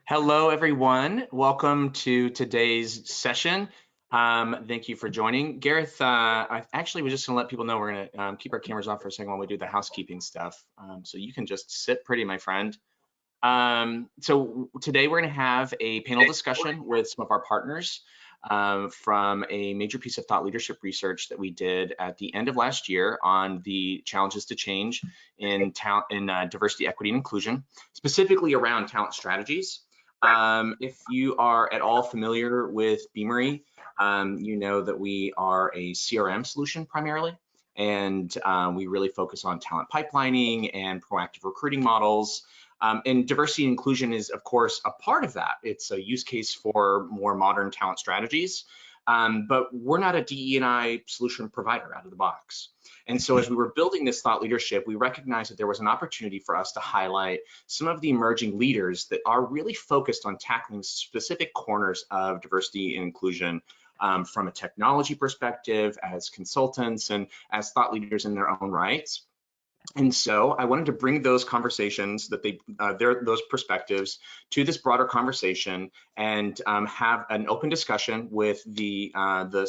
Hello, everyone. Welcome to today's session. Thank you for joining. Gareth, I actually was just going to let people know we're going to keep our cameras off for a second while we do the housekeeping stuff. So you can just sit pretty, my friend. So today we're going to have a panel discussion with some of our partners from a major piece of thought leadership research that we did at the end of last year on the challenges to change in diversity, equity, and inclusion, specifically around talent strategies. If you are at all familiar with Beamery, you know that we are a CRM solution primarily, and we really focus on talent pipelining and proactive recruiting models. And diversity and inclusion is, of course, a part of that. It's a use case for more modern talent strategies, but we're not a DE&I solution provider out of the box. And so as we were building this thought leadership, we recognized that there was an opportunity for us to highlight some of the emerging leaders that are really focused on tackling specific corners of diversity and inclusion from a technology perspective, as consultants, and as thought leaders in their own rights. And so I wanted to bring those conversations that those perspectives to this broader conversation and have an open discussion with the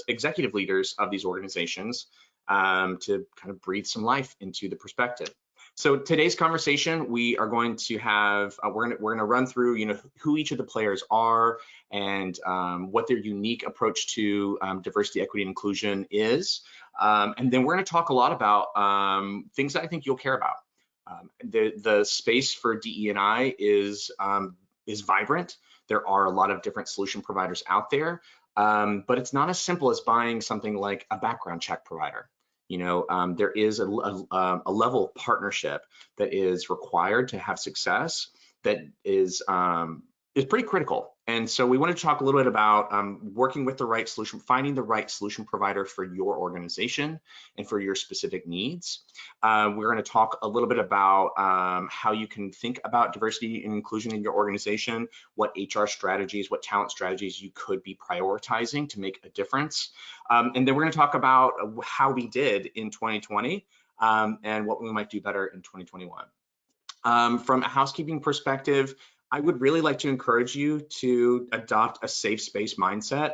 executive leaders of these organizations to kind of breathe some life into the perspective. So today's conversation, we are going to have, we're going to run through, who each of the players are and what their unique approach to diversity, equity, and inclusion is. And then we're going to talk a lot about things that I think you'll care about. The space for DE&I is vibrant. There are a lot of different solution providers out there, but it's not as simple as buying something like a background check provider. There is a level of partnership that is required to have success that is pretty critical. And so we want to talk a little bit about working with the right solution, finding the right solution provider for your organization and for your specific needs. We're going to talk a little bit about how you can think about diversity and inclusion in your organization, what HR strategies, what talent strategies you could be prioritizing to make a difference. And then we're going to talk about how we did in 2020 and what we might do better in 2021. From a housekeeping perspective, I would really like to encourage you to adopt a safe space mindset.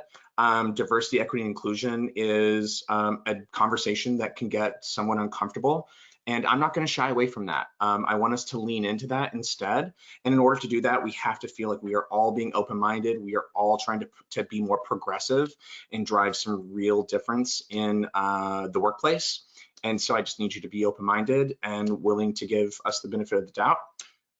Diversity, equity, and inclusion is a conversation that can get someone uncomfortable, and I'm not going to shy away from that. I want us to lean into that instead, and in order to do that, we have to feel like we are all being open-minded. We are all trying to be more progressive and drive some real difference in the workplace. And so I just need you to be open-minded and willing to give us the benefit of the doubt.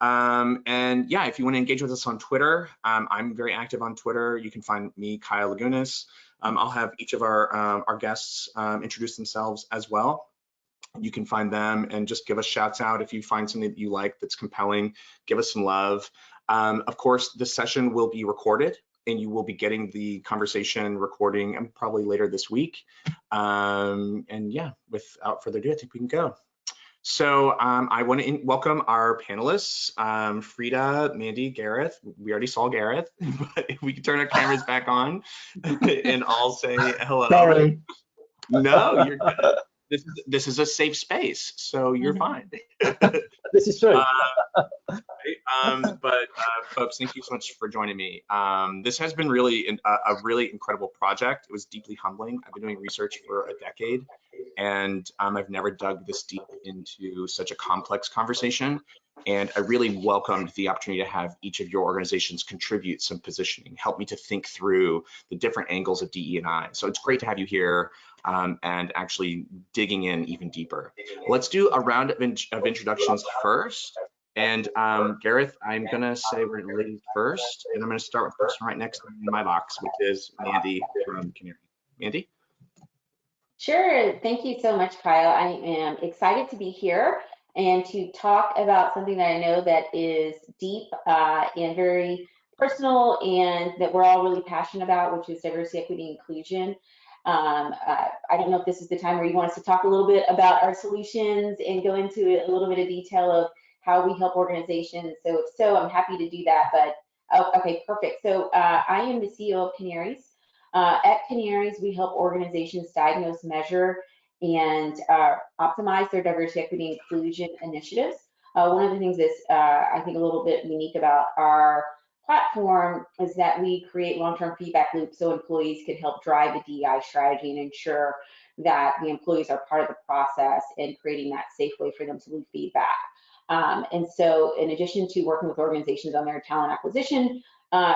And yeah, if you want to engage with us on Twitter, I'm very active on Twitter. You can find me, Kyle Lagunas. I'll have each of our guests introduce themselves as well. You can find them and just give us shouts out if you find something that you like that's compelling. Give us some love. Of course, this session will be recorded, and you will be getting the conversation recording probably later this week. And yeah, without further ado, I think we can go. So I want to welcome our panelists, Frida, Mandy, Gareth. We already saw Gareth, but if we can turn our cameras back on and I'll say hello. Sorry. No, you're good. This is a safe space, so you're fine. This is true. But folks, thank you so much for joining me. This has been really a really incredible project. It was deeply humbling. I've been doing research for a decade, and I've never dug this deep into such a complex conversation. And I really welcomed the opportunity to have each of your organizations contribute some positioning, help me to think through the different angles of DE&I. So it's great to have you here and actually digging in even deeper. Let's do a round of introductions first. And Gareth, I'm gonna say we're ladies first, and I'm gonna start with the person right next to me in my box, which is Mandy from Kanarys. Mandy? Sure, thank you so much, Kyle. I am excited to be here and to talk about something that I know that is deep and very personal and that we're all really passionate about, which is diversity, equity, and inclusion. I don't know if this is the time where you want us to talk a little bit about our solutions and go into a little bit of detail of how we help organizations. So if so, I'm happy to do that, but okay, perfect. So I am the CEO of Kanarys. At Kanarys, we help organizations diagnose, measure, and optimize their diversity, equity, and inclusion initiatives. One of the things that's I think a little bit unique about our platform is that we create long-term feedback loops so employees can help drive the DEI strategy and ensure that the employees are part of the process and creating that safe way for them to leave feedback. And so in addition to working with organizations on their talent acquisition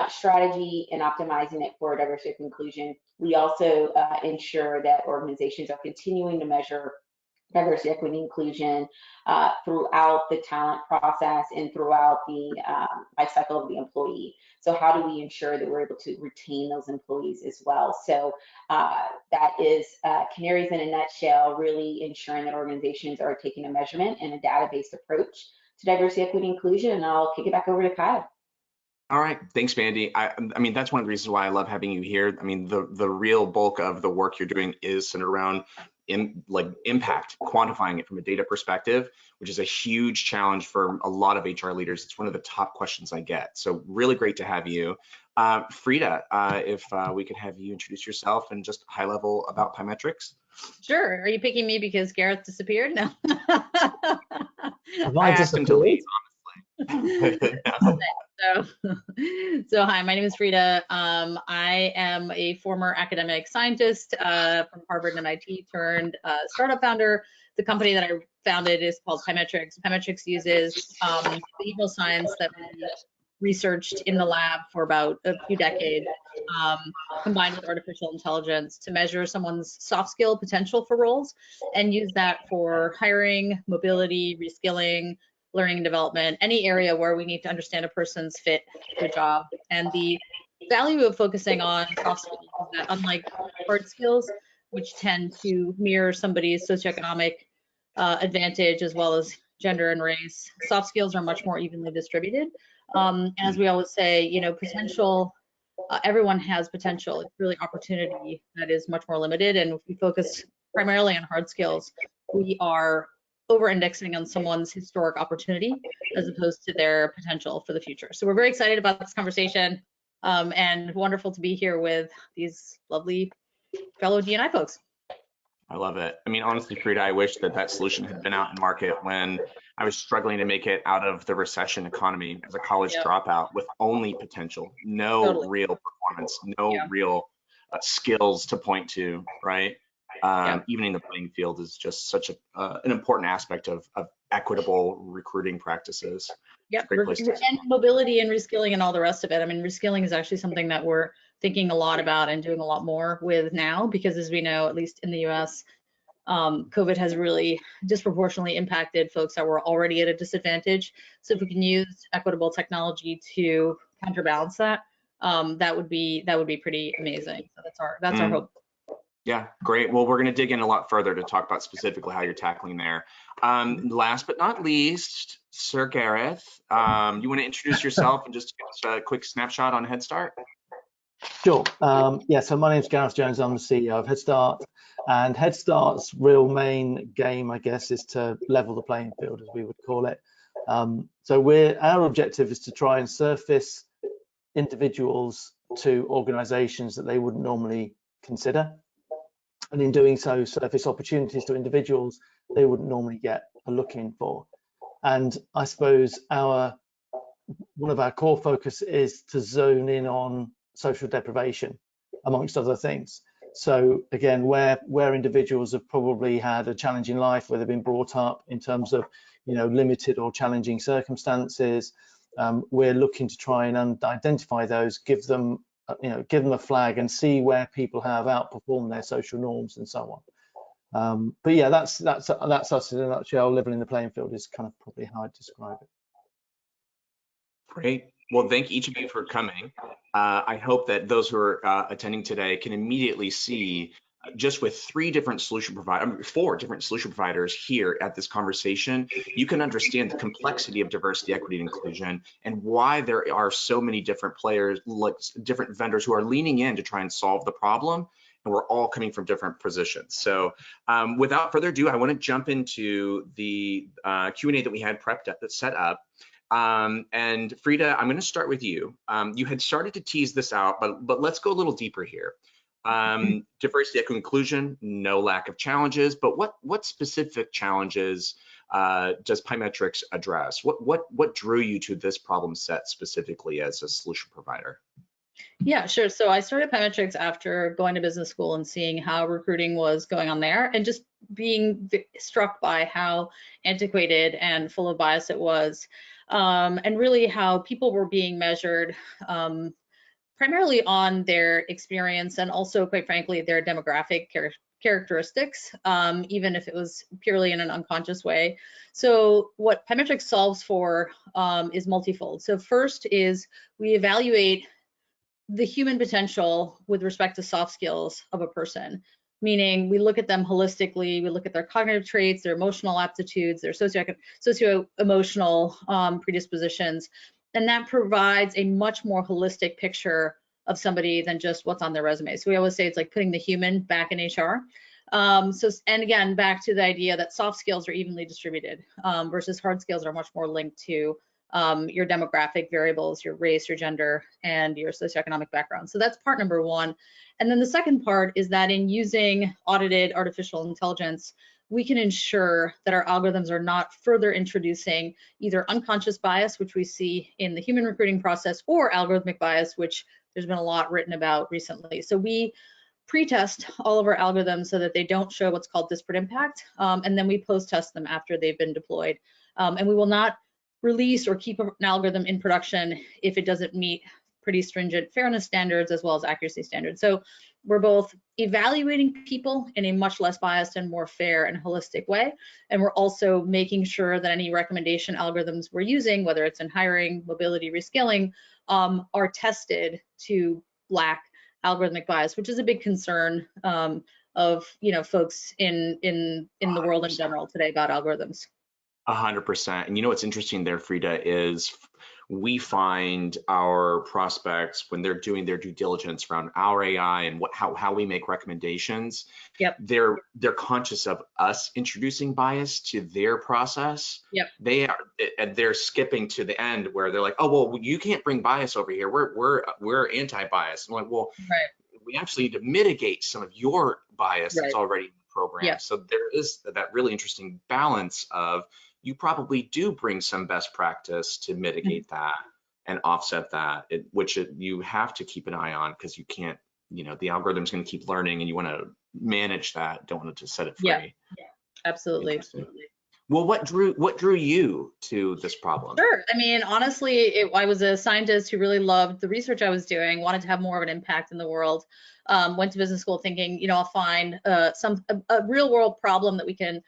strategy and optimizing it for diversity and inclusion, we also ensure that organizations are continuing to measure diversity, equity, and inclusion throughout the talent process and throughout the life cycle of the employee. So how do we ensure that we're able to retain those employees as well? So that is Kanarys in a nutshell, really ensuring that organizations are taking a measurement and a data-based approach to diversity, equity, and inclusion. And I'll kick it back over to Kyle. All right, thanks, Mandy. I mean, that's one of the reasons why I love having you here. I mean, the real bulk of the work you're doing is centered around impact, quantifying it from a data perspective, which is a huge challenge for a lot of HR leaders. It's one of the top questions I get. So really great to have you. Frida, if we could have you introduce yourself and just high level about pymetrics. Sure. Are you picking me because Gareth disappeared? No. I asked him to leave, honestly. So hi, my name is Frida. I am a former academic scientist from Harvard and MIT turned startup founder. The company that I founded is called Pymetrics. Pymetrics uses behavioral science that we researched in the lab for about a few decades, combined with artificial intelligence to measure someone's soft skill potential for roles and use that for hiring, mobility, reskilling, learning and development, any area where we need to understand a person's fit for a job. And the value of focusing on soft skills is that unlike hard skills, which tend to mirror somebody's socioeconomic advantage as well as gender and race, soft skills are much more evenly distributed. And as we always say, you know, potential, everyone has potential. It's really opportunity that is much more limited. And if we focus primarily on hard skills, we are over-indexing on someone's historic opportunity as opposed to their potential for the future. So we're very excited about this conversation and wonderful to be here with these lovely fellow D&I folks. I love it. I mean, honestly, Frida, I wish that solution had been out in market when I was struggling to make it out of the recession economy as a college dropout with only potential, no real performance, no real skills to point to, right? Evening the playing field is just such an important aspect of equitable recruiting practices. Yep, and mobility and reskilling and all the rest of it. I mean, reskilling is actually something that we're thinking a lot about and doing a lot more with now, because as we know, at least in the US, COVID has really disproportionately impacted folks that were already at a disadvantage. So if we can use equitable technology to counterbalance that, that would be pretty amazing. So that's our hope. Yeah, great. Well, we're going to dig in a lot further to talk about specifically how you're tackling there. Last but not least, Sir Gareth, you want to introduce yourself and just give us a quick snapshot on Headstart? Sure. Yeah, so my name's Gareth Jones. I'm the CEO of Headstart, and Headstart's real main game, I guess, is to level the playing field, as we would call it. So our objective is to try and surface individuals to organizations that they wouldn't normally consider. And in doing so, surface opportunities to individuals they wouldn't normally get a look in for. And I suppose one of our core focus is to zone in on social deprivation, amongst other things. So again, where individuals have probably had a challenging life, where they've been brought up in terms of, you know, limited or challenging circumstances, we're looking to try and identify those, give them a flag and see where people have outperformed their social norms and so on. But yeah, that's us in a nutshell. Leveling the playing field is kind of probably how I'd describe it. Great. Well, thank each of you for coming. I hope that those who are attending today can immediately see just with four different solution providers here at this conversation, you can understand the complexity of diversity, equity, and inclusion, and why there are so many different players, like different vendors who are leaning in to try and solve the problem, and we're all coming from different positions. So without further ado, I want to jump into the Q&A that we had set up. And Frida, I'm going to start with you. You had started to tease this out, but let's go a little deeper here. Diversity, equity, inclusion, no lack of challenges, but what specific challenges does pymetrics address? What drew you to this problem set specifically as a solution provider? Yeah, sure. So I started pymetrics after going to business school and seeing how recruiting was going on there, and just being struck by how antiquated and full of bias it was, and really how people were being measured primarily on their experience and also, quite frankly, their demographic characteristics, even if it was purely in an unconscious way. So what pymetrics solves for is multifold. So first is we evaluate the human potential with respect to soft skills of a person, meaning we look at them holistically, we look at their cognitive traits, their emotional aptitudes, their socio-emotional predispositions, and that provides a much more holistic picture of somebody than just what's on their resume. So we always say it's like putting the human back in HR. And again, back to the idea that soft skills are evenly distributed versus hard skills are much more linked to your demographic variables, your race, your gender, and your socioeconomic background. So that's part number one. And then the second part is that in using audited artificial intelligence, we can ensure that our algorithms are not further introducing either unconscious bias, which we see in the human recruiting process, or algorithmic bias, which there's been a lot written about recently. So we pre-test all of our algorithms so that they don't show what's called disparate impact, and then we post-test them after they've been deployed. And we will not release or keep an algorithm in production if it doesn't meet pretty stringent fairness standards as well as accuracy standards. So we're both evaluating people in a much less biased and more fair and holistic way, and we're also making sure that any recommendation algorithms we're using, whether it's in hiring, mobility, reskilling, are tested to lack algorithmic bias, which is a big concern of folks in the world in general today about algorithms. 100%. And what's interesting there, Frida, is we find our prospects when they're doing their due diligence around our AI and how we make recommendations. Yep. They're conscious of us introducing bias to their process. Yep. They're skipping to the end where they're like, oh well, you can't bring bias over here. We're anti-bias. I'm like, well, right. We actually need to mitigate some of your bias that's already in the program. Yeah. So there is that really interesting balance of you probably do bring some best practice to mitigate that and offset that, which you have to keep an eye on because you can't, the algorithm's going to keep learning and you want to manage that, don't want to just set it free. Yeah, absolutely. Well, what drew you to this problem? Sure. I mean, honestly, I was a scientist who really loved the research I was doing, wanted to have more of an impact in the world. Went to business school thinking, I'll find a real world problem that we can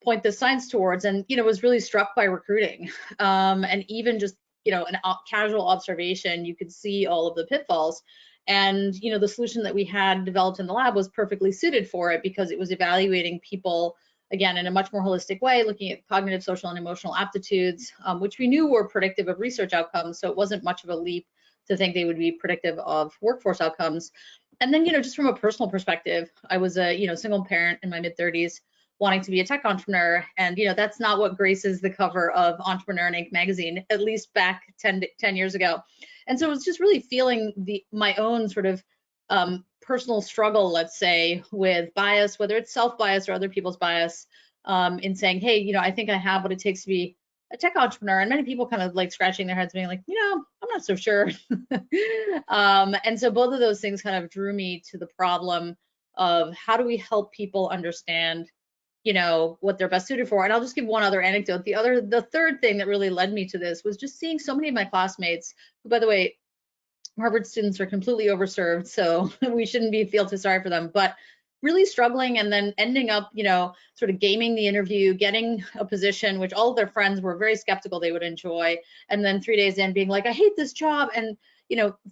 point the science towards, and was really struck by recruiting, and even just an casual observation, you could see all of the pitfalls, and the solution that we had developed in the lab was perfectly suited for it because it was evaluating people again in a much more holistic way, looking at cognitive, social, and emotional aptitudes, which we knew were predictive of research outcomes, so it wasn't much of a leap to think they would be predictive of workforce outcomes. And then just from a personal perspective, I was a single parent in my mid-30s wanting to be a tech entrepreneur, and that's not what graces the cover of Entrepreneur Inc. magazine, at least back 10 years ago. And so it was just really feeling my own sort of personal struggle, let's say, with bias, whether it's self-bias or other people's bias, in saying, hey, I think I have what it takes to be a tech entrepreneur. And many people kind of like scratching their heads being like, I'm not so sure. And so both of those things kind of drew me to the problem of how do we help people understand what they're best suited for. And I'll just give one other anecdote. The third thing that really led me to this was just seeing so many of my classmates, who, by the way, Harvard students are completely overserved, so we shouldn't feel too sorry for them, but really struggling and then ending up, sort of gaming the interview, getting a position which all of their friends were very skeptical they would enjoy. And then 3 days in being like, I hate this job. And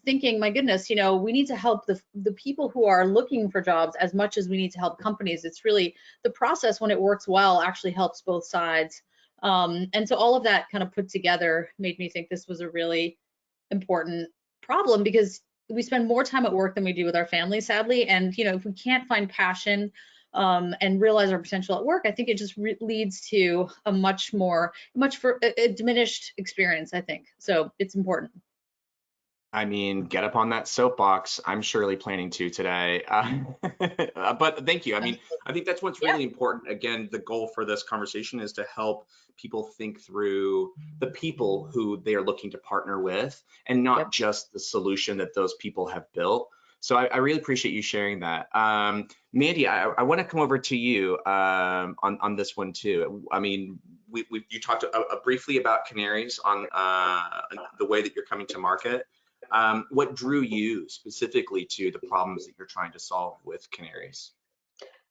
thinking, my goodness, we need to help the people who are looking for jobs as much as we need to help companies. It's really the process, when it works well, actually helps both sides. And so all of that kind of put together made me think this was a really important problem, because we spend more time at work than we do with our family, sadly. And if we can't find passion and realize our potential at work, I think it just leads to a much diminished experience, I think. So it's important. I mean, get up on that soapbox. I'm surely planning to today. But thank you. I mean, I think that's what's really important. Again, the goal for this conversation is to help people think through the people who they are looking to partner with, and not just the solution that those people have built. So I really appreciate you sharing that. Mandy, I want to come over to you on this one too. I mean, you talked briefly about Kanarys on the way that you're coming to market. What drew you specifically to the problems that you're trying to solve with Kanarys?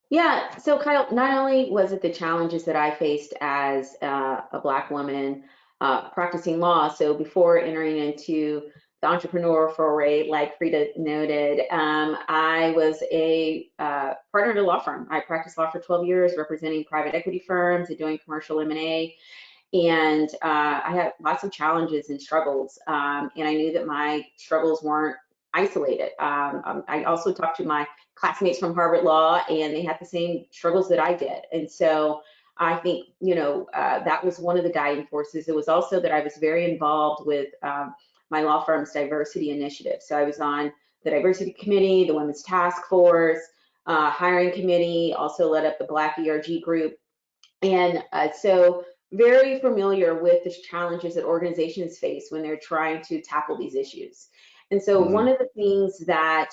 Yeah, so Kyle, not only was it the challenges that I faced as a Black woman practicing law, so before entering into the entrepreneur foray, like Frida noted, I was a partner at a law firm. I practiced law for 12 years, representing private equity firms and doing commercial M&A. And I had lots of challenges and struggles, and I knew that my struggles weren't isolated. I also talked to my classmates from Harvard Law, and they had the same struggles that I did. And so I think, that was one of the guiding forces. It was also that I was very involved with my law firm's diversity initiative. So I was on the diversity committee, the women's task force, hiring committee, also led up the Black ERG group. And so very familiar with the challenges that organizations face when they're trying to tackle these issues. And so one of the things that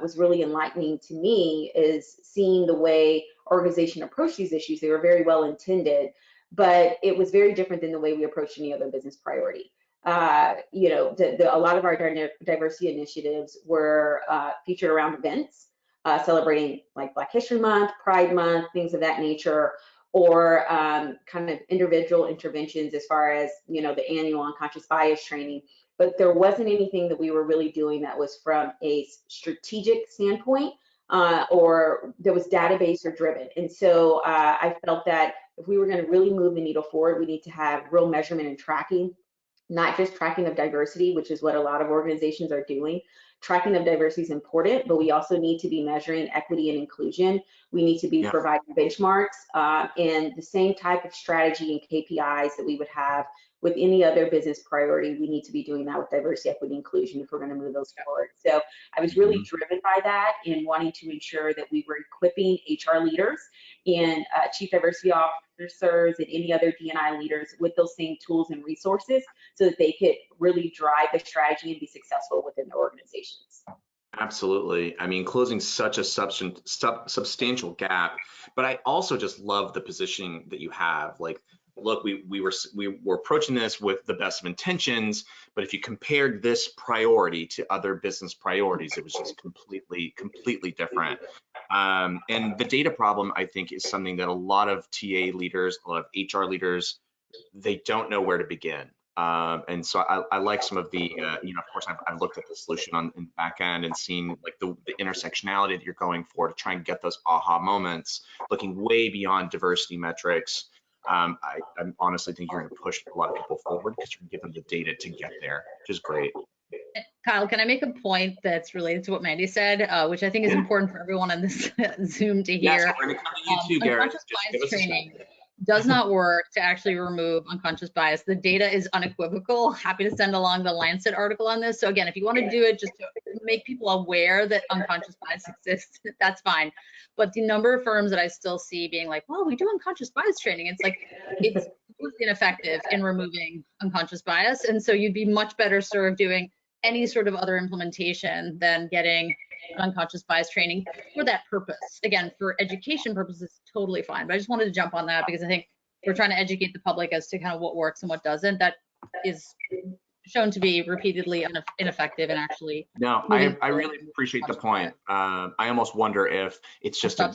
was really enlightening to me is seeing the way organization approach these issues. They were very well intended, but it was very different than the way we approach any other business priority. A lot of our diversity initiatives were featured around events, celebrating like Black History Month, Pride Month, things of that nature, or kind of individual interventions as far as, the annual unconscious bias training. But there wasn't anything that we were really doing that was from a strategic standpoint or that was database or driven. And so I felt that if we were going to really move the needle forward, we need to have real measurement and tracking, not just tracking of diversity, which is what a lot of organizations are doing. Tracking of diversity is important, but we also need to be measuring equity and inclusion. We need to be providing benchmarks and the same type of strategy and KPIs that we would have with any other business priority. We need to be doing that with diversity, equity, inclusion if we're going to move those forward. So I was really driven by that and wanting to ensure that we were equipping HR leaders and chief diversity officers and any other D&I leaders with those same tools and resources so that they could really drive the strategy and be successful within their organizations. Absolutely. I mean, closing such a substantial gap, but I also just love the positioning that you have. Like, look, we were approaching this with the best of intentions, but if you compared this priority to other business priorities, it was just completely different. And the data problem, I think, is something that a lot of TA leaders, a lot of HR leaders, they don't know where to begin. And so I like some of the, of course, I've looked at the solution in the back end and seen like the intersectionality that you're going for to try and get those aha moments, looking way beyond diversity metrics. I honestly think you're going to push a lot of people forward because you're going to give them the data to get there, which is great. Kyle, can I make a point that's related to what Mandy said, which I think is important for everyone on this Zoom to hear? Yes, we're going to come to you too, Gareth. Unconscious bias training does not work to actually remove unconscious bias. The data is unequivocal. Happy to send along the Lancet article on this. So again, if you want to do it just to make people aware that unconscious bias exists, that's fine. But the number of firms that I still see being like, well, we do unconscious bias training, it's like, it's completely ineffective in removing unconscious bias. And so you'd be much better served doing any sort of other implementation than getting unconscious bias training for that purpose. Again, for education purposes, totally fine. But I just wanted to jump on that because I think we're trying to educate the public as to kind of what works and what doesn't. That is shown to be repeatedly ineffective and actually. No, I really appreciate the point. I almost wonder if it's just a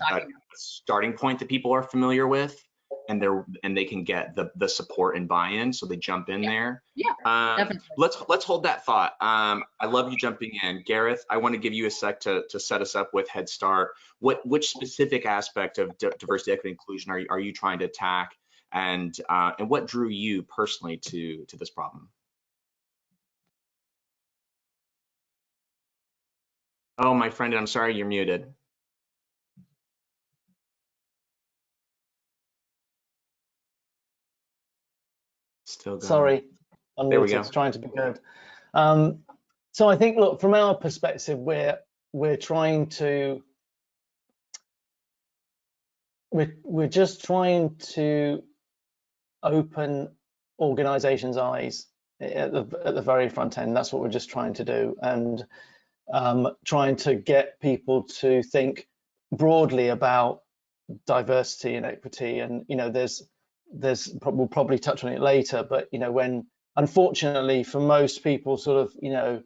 starting point that people are familiar with, and they can get the support and buy-in, so they jump in there. Yeah, definitely. Let's hold that thought. I love you jumping in, Gareth. I want to give you a sec to set us up with Headstart. Which specific aspect of diversity, equity, inclusion are you trying to attack, and what drew you personally to this problem? Oh, my friend, I'm sorry, you're muted. Still going. Sorry, There we go. It's trying to be good. So I think, look, from our perspective, we're trying to we're just trying to open organizations' eyes at the very front end. That's what we're just trying to do, and trying to get people to think broadly about diversity and equity. And we'll probably touch on it later, but when unfortunately for most people sort of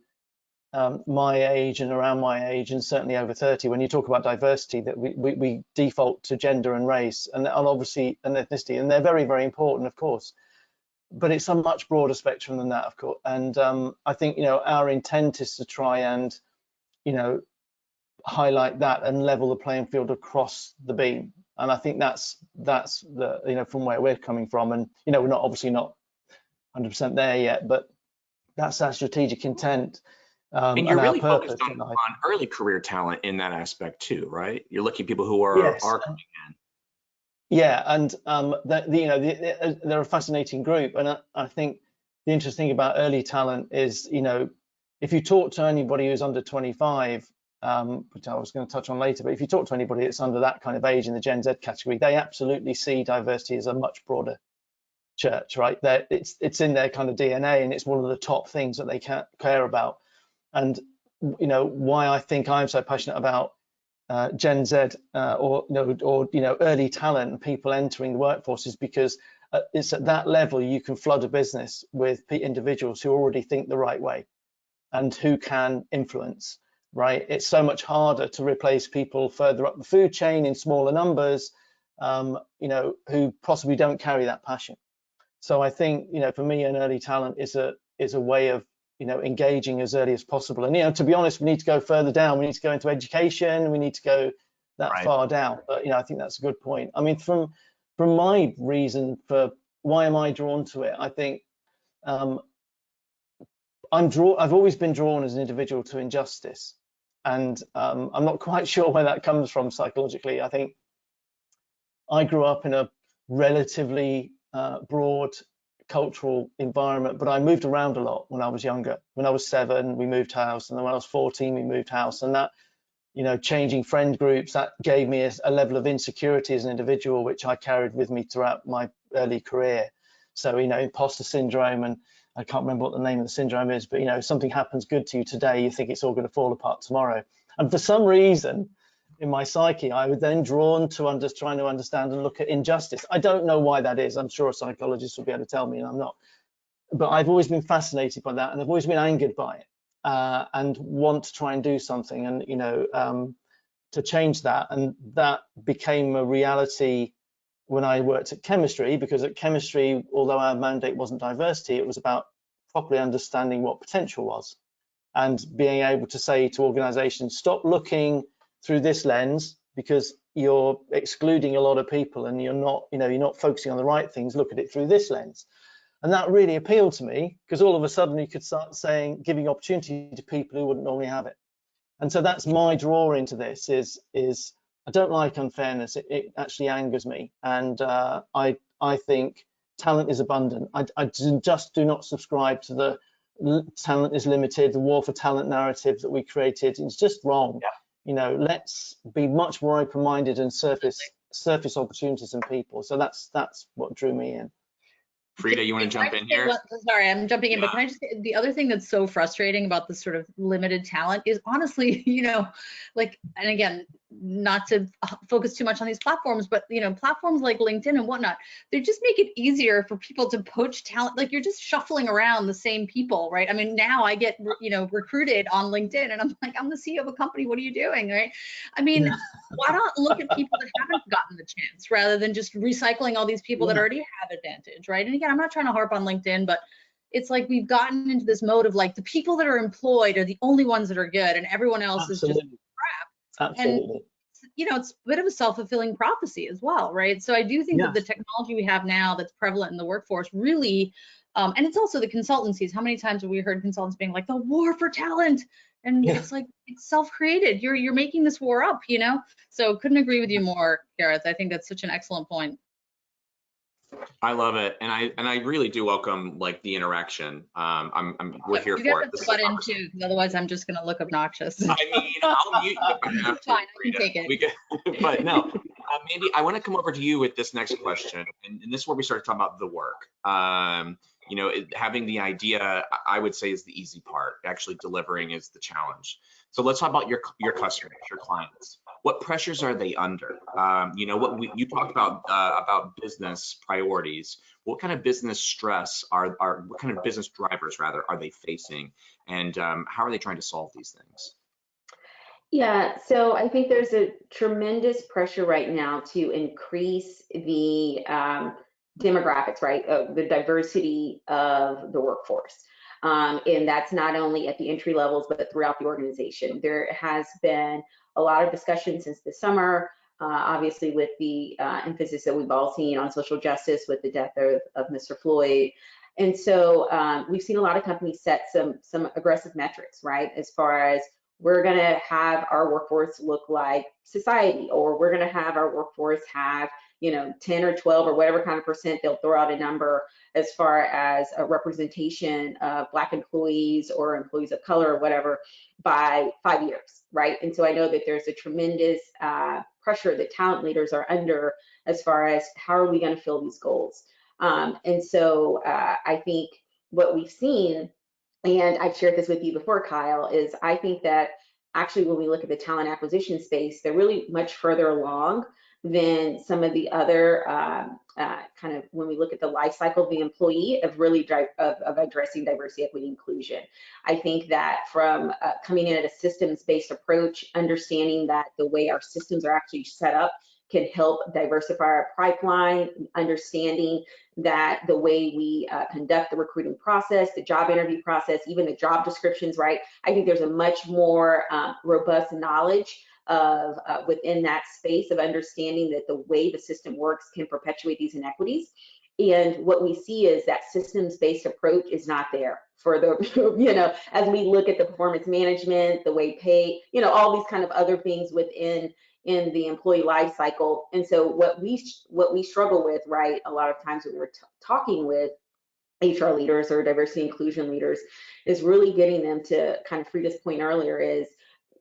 my age and around my age, and certainly over 30, when you talk about diversity, that we default to gender and race and obviously and ethnicity, and they're very, very important, of course, but it's a much broader spectrum than that, of course. And I think our intent is to try and highlight that and level the playing field across the beam. And I think that's the from where we're coming from. And we're not 100% there yet, but that's our strategic intent. And you're really focused on early career talent in that aspect too, right? You're looking at people who are coming in. Yeah, and they're a fascinating group, and I think the interesting thing about early talent is, if you talk to anybody who's under 25, which I was going to touch on later, but if you talk to anybody that's under that kind of age in the Gen Z category, they absolutely see diversity as a much broader church, right? It's in their kind of DNA, and it's one of the top things that they care about. And why I think I'm so passionate about Gen Z or early talent and people entering the workforce is because it's at that level you can flood a business with individuals who already think the right way and who can influence, right? It's so much harder to replace people further up the food chain in smaller numbers, who possibly don't carry that passion. So I think, for me, an early talent is a way of engaging as early as possible. And to be honest, we need to go further down. We need to go into education. We need to go that far down. But I think that's a good point. I mean, from my reason for why am I drawn to it, I think I've always been drawn as an individual to injustice, and I'm not quite sure where that comes from psychologically. I think I grew up in a relatively broad cultural environment, but I moved around a lot when I was younger. When I was 7, we moved house, and then when I was 14, we moved house, and that changing friend groups, that gave me a level of insecurity as an individual, which I carried with me throughout my early career. So imposter syndrome, and I can't remember what the name of the syndrome is, but something happens good to you today, you think it's all going to fall apart tomorrow. And for some reason in my psyche, I was then drawn to trying to understand and look at injustice. I don't know why that is. I'm sure a psychologist will be able to tell me, and I'm not. But I've always been fascinated by that, and I've always been angered by it, and want to try and do something, and to change that. And that became a reality when I worked at chemistry, because at chemistry, although our mandate wasn't diversity, it was about properly understanding what potential was, and being able to say to organizations, stop looking through this lens because you're excluding a lot of people and you're not focusing on the right things. Look at it through this lens. And that really appealed to me, because all of a sudden you could start giving opportunity to people who wouldn't normally have it. And so that's my draw into this, is I don't like unfairness. It actually angers me. And I think talent is abundant. I just do not subscribe to the talent is limited, the war for talent narrative that we created. It's just wrong. Yeah. Let's be much more open-minded and surface opportunities in people. So that's what drew me in. Frida, you want to jump in here? Sorry, I'm jumping in, but can I just say, the other thing that's so frustrating about this sort of limited talent is honestly, and again, not to focus too much on these platforms, but platforms like LinkedIn and whatnot, they just make it easier for people to poach talent. Like, you're just shuffling around the same people, right? I mean, now I get recruited on LinkedIn, and I'm like, I'm the CEO of a company. What are you doing, right? I mean, why not look at people that haven't gotten the chance rather than just recycling all these people that already have advantage, right? And again, I'm not trying to harp on LinkedIn, but it's like we've gotten into this mode of like the people that are employed are the only ones that are good, and everyone else is just crap. Absolutely. And it's a bit of a self-fulfilling prophecy as well, right? So I do think that the technology we have now that's prevalent in the workforce really, and it's also the consultancies. How many times have we heard consultants being like, the war for talent? And it's like, it's self-created. You're making this war up, So couldn't agree with you more, Gareth. I think that's such an excellent point. I love it, and I really do welcome like the interaction. We're here You for guys it. have This to is a butt in conversation. too, because otherwise I'm just gonna look obnoxious. I mean, I'll mute you if I have to. Fine, I can Frida. take it. We can, but no, Mandy, I want to come over to you with this next question, and this is where we start talking about the work. You know, having the idea, I would say, is the easy part. Actually, delivering is the challenge. So let's talk about your customers, your clients. What pressures are they under? You know, you talked about business priorities. What kind of business stress what kind of business drivers rather are they facing, and how are they trying to solve these things? Yeah, so I think there's a tremendous pressure right now to increase the demographics, right, of the diversity of the workforce. And that's not only at the entry levels, but throughout the organization. There has been a lot of discussion since the summer, obviously with the emphasis that we've all seen on social justice with the death of Mr. Floyd. And so we've seen a lot of companies set some aggressive metrics, right, as far as we're going to have our workforce look like society, or we're going to have our workforce have, 10 or 12 or whatever kind of percent, they'll throw out a number as far as a representation of Black employees or employees of color or whatever by 5 years, right? And so I know that there's a tremendous pressure that talent leaders are under as far as how are we going to fill these goals. And so I think what we've seen, and I've shared this with you before, Kyle, is I think that actually when we look at the talent acquisition space, they're really much further along than some of the other kind of, when we look at the life cycle of the employee, of really of addressing diversity, equity, inclusion. I think that from coming in at a systems-based approach, understanding that the way our systems are actually set up can help diversify our pipeline, understanding that the way we conduct the recruiting process, the job interview process, even the job descriptions, right? I think there's a much more robust knowledge of within that space of understanding that the way the system works can perpetuate these inequities. And what we see is that systems-based approach is not there for the, as we look at the performance management, the way pay, all these kind of other things within the employee life cycle. And so what we struggle with, right, a lot of times when we're talking with HR leaders or diversity inclusion leaders, is really getting them to kind of Frida's point earlier is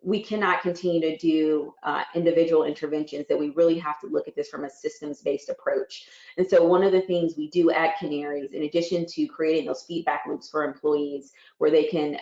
we cannot continue to do individual interventions, that we really have to look at this from a systems-based approach. And so one of the things we do at Kanarys, in addition to creating those feedback loops for employees where they can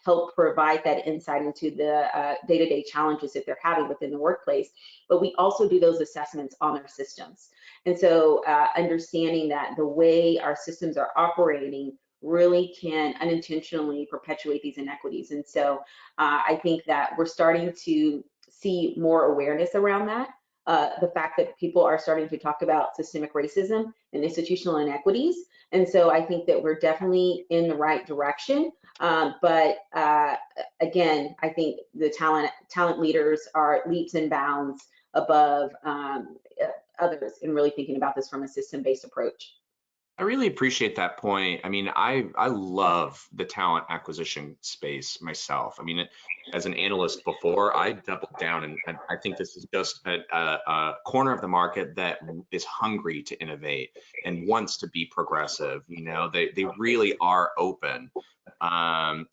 help provide that insight into the day-to-day challenges that they're having within the workplace, but we also do those assessments on our systems. And so understanding that the way our systems are operating really can unintentionally perpetuate these inequities. And so I think that we're starting to see more awareness around that. The fact that people are starting to talk about systemic racism and institutional inequities. And so I think that we're definitely in the right direction. But again, I think the talent leaders are leaps and bounds above others in really thinking about this from a system-based approach. I really appreciate that point. I mean, I love the talent acquisition space myself. I mean, as an analyst before, I doubled down, and I think this is just a corner of the market that is hungry to innovate and wants to be progressive. They really are open.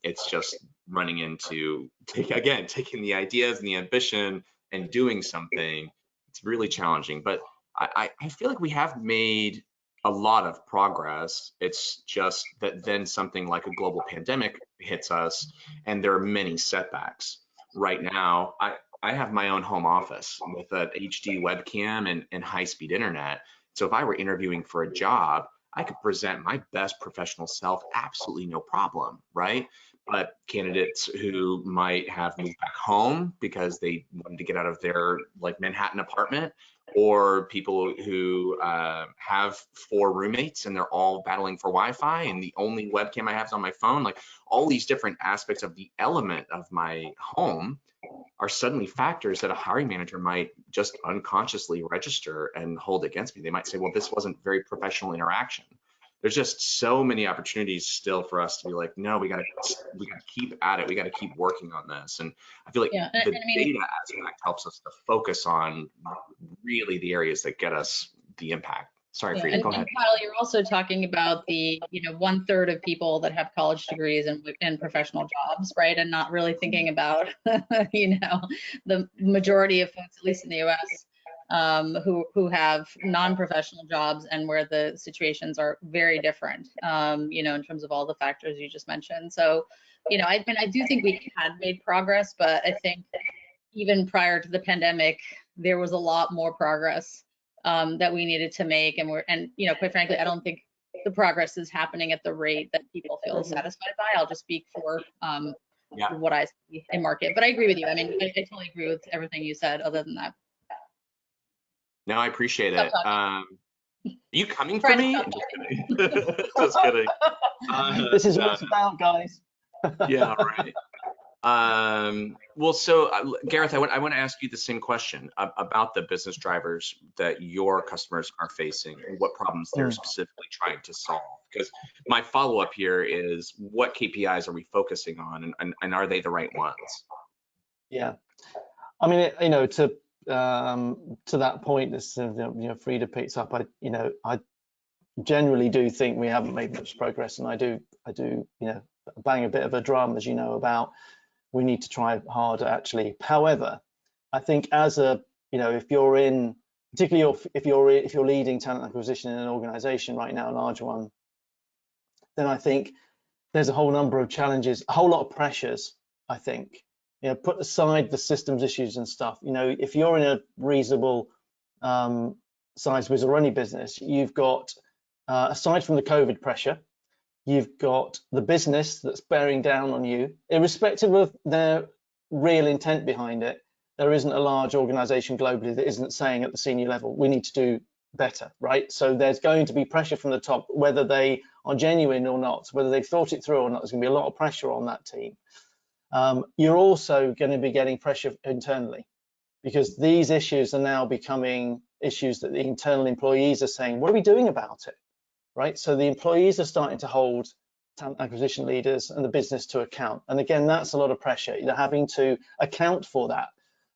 It's just running into, taking the ideas and the ambition and doing something. It's really challenging, but I feel like we have made a lot of progress. It's just that then something like a global pandemic hits us, and there are many setbacks. Right now, I have my own home office with an HD webcam and high-speed internet. So if I were interviewing for a job, I could present my best professional self, absolutely no problem, right? But candidates who might have moved back home because they wanted to get out of their Manhattan apartment, or people who have 4 roommates and they're all battling for Wi-Fi, and the only webcam I have is on my phone. Like, all these different aspects of the element of my home are suddenly factors that a hiring manager might just unconsciously register and hold against me. They might say, well, this wasn't very professional interaction. There's just so many opportunities still for us to be like, no, we got to keep at it. We got to keep working on this. And I feel like the data aspect helps us to focus on really the areas that get us the impact. Sorry, Yeah, Frida, go ahead. and Kyle, you're also talking about the, 1/3 of people that have college degrees and professional jobs, right? And not really thinking about, the majority of folks, at least in the US, who have non-professional jobs and where the situations are very different, in terms of all the factors you just mentioned. So, I do think we had made progress, but I think even prior to the pandemic, there was a lot more progress that we needed to make, and quite frankly, I don't think the progress is happening at the rate that people feel satisfied by. I'll just speak for what I see in market, but I agree with you. I mean, I totally agree with everything you said. Other than that, no, I appreciate it. Are you coming for Trying to me? stop Just kidding. Just kidding. This is what it's about, guys. Yeah, right. Well, so Gareth, I want to ask you the same question about the business drivers that your customers are facing and what problems they're specifically trying to solve. Because my follow-up here is, what KPIs are we focusing on, and are they the right ones? Yeah, I mean, to that point, this Frida picks up. I generally do think we haven't made much progress, and I do bang a bit of a drum, as you know, about we need to try harder actually. However, I think as if you're in, particularly if you're leading talent acquisition in an organization right now, a large one, then I think there's a whole number of challenges, a whole lot of pressures. I think, put aside the systems issues and stuff, if you're in a reasonable size Whizzer Runny business, you've got, aside from the COVID pressure, you've got the business that's bearing down on you, irrespective of their real intent behind it. There isn't a large organization globally that isn't saying at the senior level, we need to do better, right? So there's going to be pressure from the top, whether they are genuine or not, whether they've thought it through or not. There's going to be a lot of pressure on that team. You're also going to be getting pressure internally, because these issues are now becoming issues that the internal employees are saying, what are we doing about it? Right, so the employees are starting to hold talent acquisition leaders and the business to account, and again, that's a lot of pressure. You're having to account for that,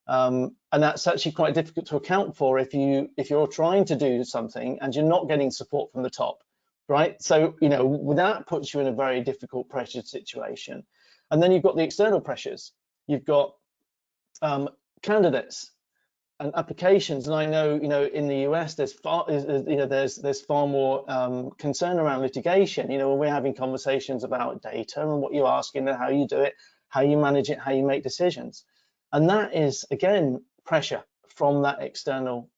and that's actually quite difficult to account for if you're trying to do something and you're not getting support from the top, right? So that puts you in a very difficult pressured situation. And then you've got the external pressures. You've got candidates and applications, and I know in the US there's far more concern around litigation. When we're having conversations about data and what you're asking and how you do it, how you manage it, how you make decisions, and that is again pressure from that external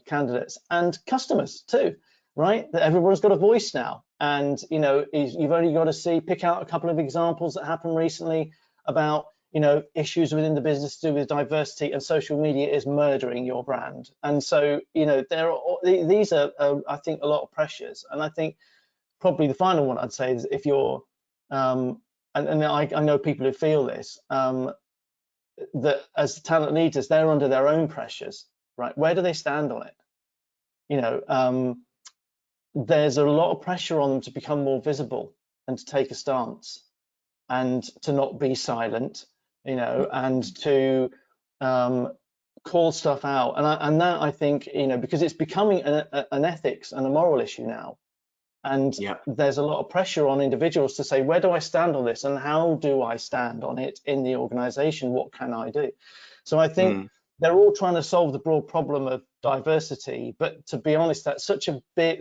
candidates and customers too, right? That everyone's got a voice now, and you've only got to pick out a couple of examples that happened recently about issues within the business to do with diversity, and social media is murdering your brand. And so, these are, I think, a lot of pressures. And I think probably the final one I'd say is, if you're, and I know people who feel this, that as talent leaders, they're under their own pressures, right? Where do they stand on it? There's a lot of pressure on them to become more visible and to take a stance and to not be silent, and to call stuff out, and that I think, because it's becoming an ethics and a moral issue now, and there's a lot of pressure on individuals to say, where do I stand on this, and how do I stand on it in the organization? What can I do? So I think they're all trying to solve the broad problem of diversity, but to be honest, it's such a badge.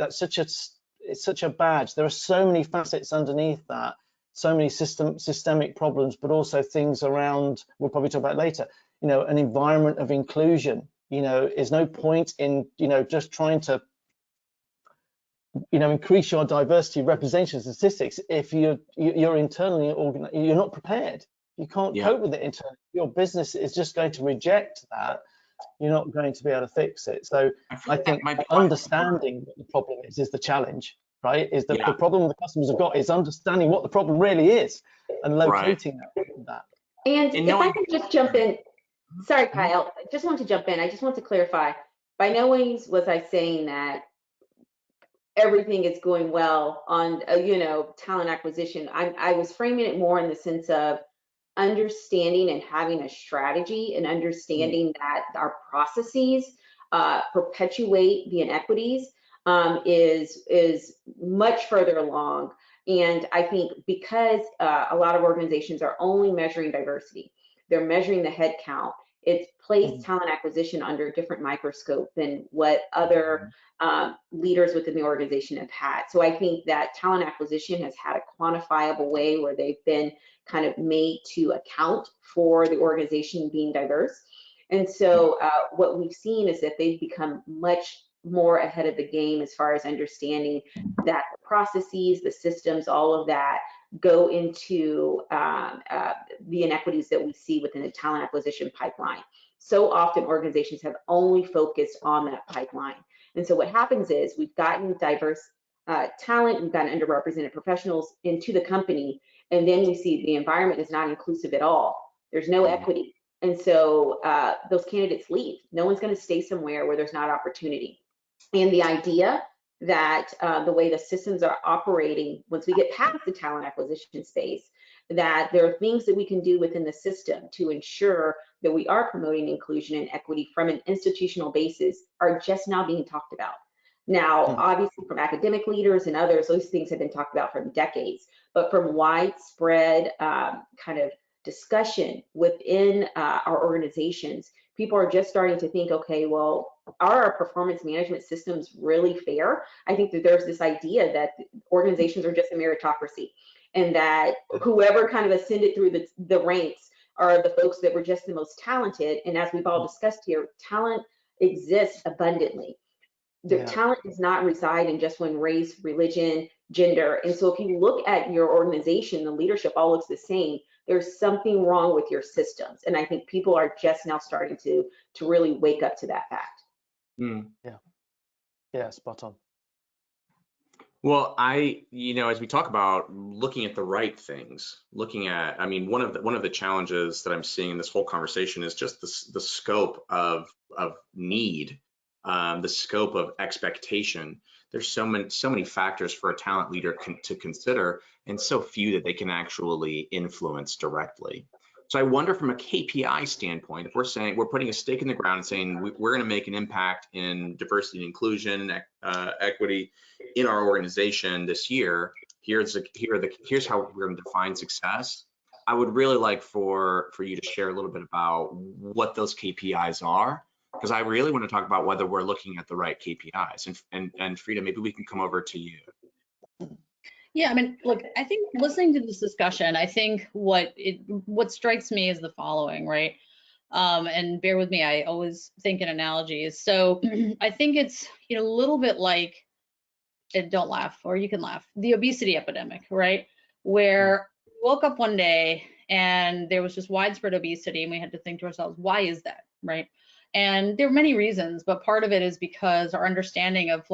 There are so many facets underneath that. So many systemic problems, but also things around, we'll probably talk about later, an environment of inclusion. Is no point in, just trying to, increase your diversity representation statistics if you're internally organized, you're not prepared. You can't cope with it internally. Your business is just going to reject that. You're not going to be able to fix it. So I think understanding what the problem is the challenge. Right, is the problem the customers have got is understanding what the problem really is and locating that. And if I can just jump in, sorry, Kyle, I just want to jump in. I just want to clarify. By no means was I saying that everything is going well on, talent acquisition. I was framing it more in the sense of understanding and having a strategy and understanding that our processes perpetuate the inequities. is much further along. And I think because a lot of organizations are only measuring diversity, they're measuring the head count, it's placed talent acquisition under a different microscope than what other leaders within the organization have had. So I think that talent acquisition has had a quantifiable way where they've been kind of made to account for the organization being diverse. And so what we've seen is that they've become much more ahead of the game as far as understanding that the processes, the systems, all of that go into the inequities that we see within the talent acquisition pipeline. So often organizations have only focused on that pipeline. And so what happens is we've gotten diverse talent, we've gotten underrepresented professionals into the company, and then we see the environment is not inclusive at all. There's no equity. And so those candidates leave. No one's going to stay somewhere where there's not opportunity. And the idea that the way the systems are operating, once we get past the talent acquisition space, that there are things that we can do within the system to ensure that we are promoting inclusion and equity from an institutional basis are just now being talked about. Now, obviously from academic leaders and others, those things have been talked about for decades, but from widespread kind of discussion within our organizations, people are just starting to think, okay, well, are our performance management systems really fair? I think that there's this idea that organizations are just a meritocracy, and that whoever kind of ascended through the ranks are the folks that were just the most talented. And as we've all discussed here, talent exists abundantly. The talent does not reside in just one race, religion, gender. And so if you look at your organization, the leadership all looks the same, there's something wrong with your systems. And I think people are just now starting to really wake up to that fact. Yeah, spot on. Well, as we talk about looking at the right things, looking at, I mean, one of the challenges that I'm seeing in this whole conversation is just the scope of need, the scope of expectation. There's so many factors for a talent leader to consider, and so few that they can actually influence directly. So I wonder, from a KPI standpoint, if we're saying we're putting a stake in the ground and saying we're going to make an impact in diversity and inclusion, equity in our organization this year, here's how we're going to define success. I would really like for you to share a little bit about what those KPIs are, because I really want to talk about whether we're looking at the right KPIs. And Frida, maybe we can come over to you. Yeah, I mean, look, I think listening to this discussion, I think what strikes me is the following, right? And bear with me, I always think in analogies. So I think it's a little bit like, don't laugh, or you can laugh, the obesity epidemic, right? Where we woke up one day and there was just widespread obesity, and we had to think to ourselves, why is that, right? And there are many reasons, but part of it is because our understanding of